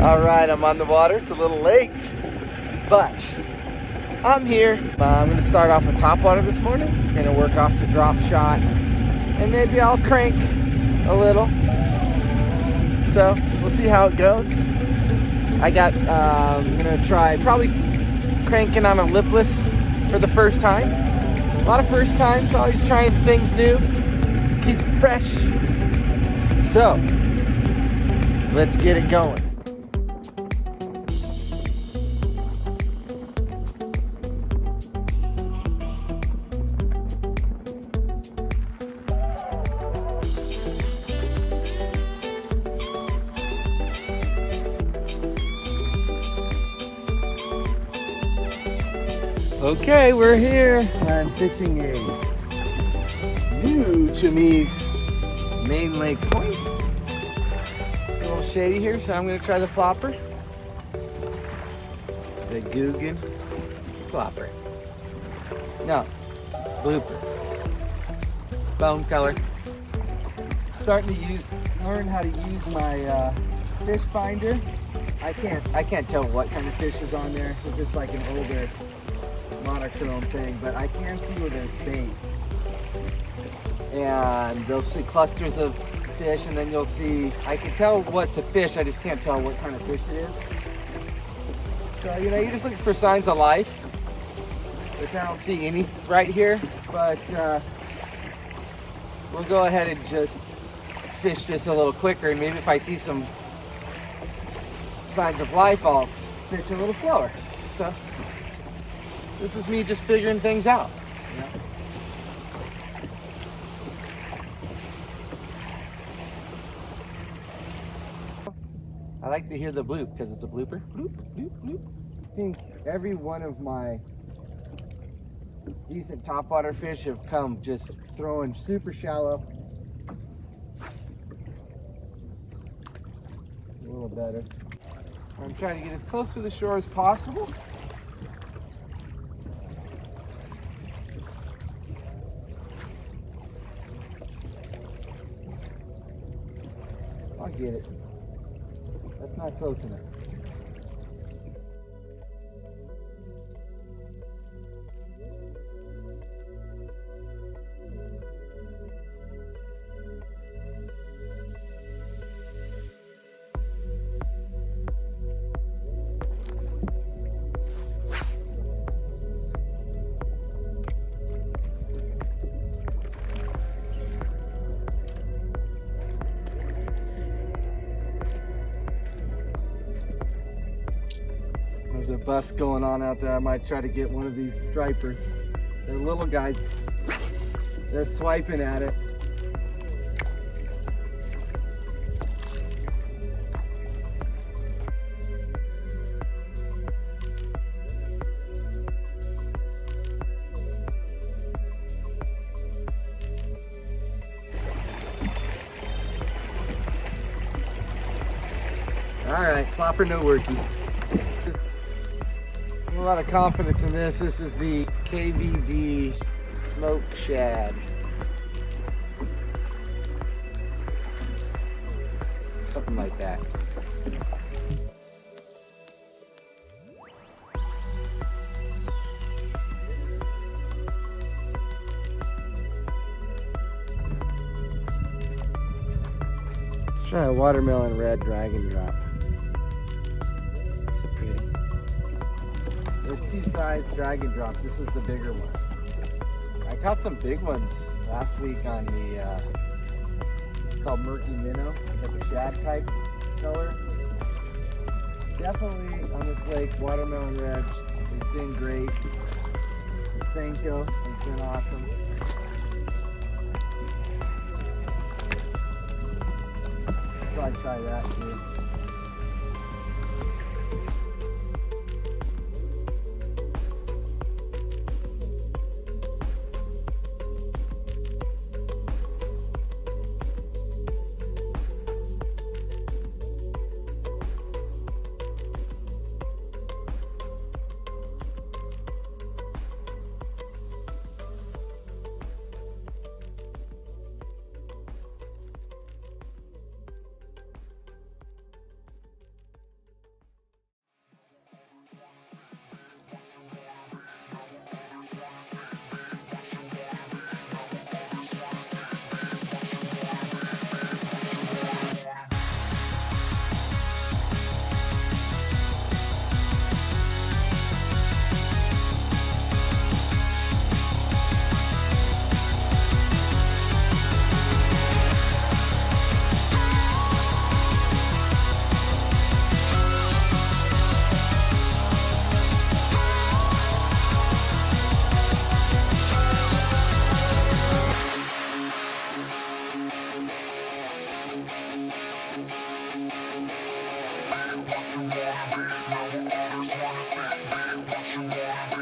All right, I'm on the water. It's a little late, but I'm here. I'm gonna start off with Topwater this morning. Gonna work off to drop shot, and maybe I'll crank a little. So we'll see how it goes. I'm gonna try probably cranking on a lipless for the first time. A lot of first times, always trying things new. Keeps it fresh. So let's get it going. Okay, we're here. I'm fishing a new to me main lake point. A little shady here, so I'm gonna try the flopper. The Guggen flopper. No, blooper. Bone color. Starting to learn how to use my fish finder. I can't tell what kind of fish is on there. It's just like an older monochrome thing, but I can see where there's bait. And they'll see clusters of fish, and then you'll see, I can tell what's a fish, I just can't tell what kind of fish it is. So, you're just looking for signs of life, which I don't see any right here, but we'll go ahead and just fish this a little quicker, and maybe if I see some signs of life, I'll fish a little slower. So this is me just figuring things out. I like to hear the bloop because it's a blooper. Bloop, bloop, bloop. I think every one of my decent topwater fish have come just throwing super shallow. A little better. I'm trying to get as close to the shore as possible. I'll get it. That's not close enough. There's a bus going on out there. I might try to get one of these stripers. They're little guys. They're swiping at it. All right, flopper no worky. A lot of confidence in this. This is the KVD Smoke Shad. Something like that. Let's try a watermelon red dragon drop. There's two size dragon drops. This is the bigger one. I caught some big ones last week on the, it's called murky minnow, like a shad type color. Definitely on this lake, watermelon red has been great. The Senko has been awesome. I'll probably try that too. Watch your water,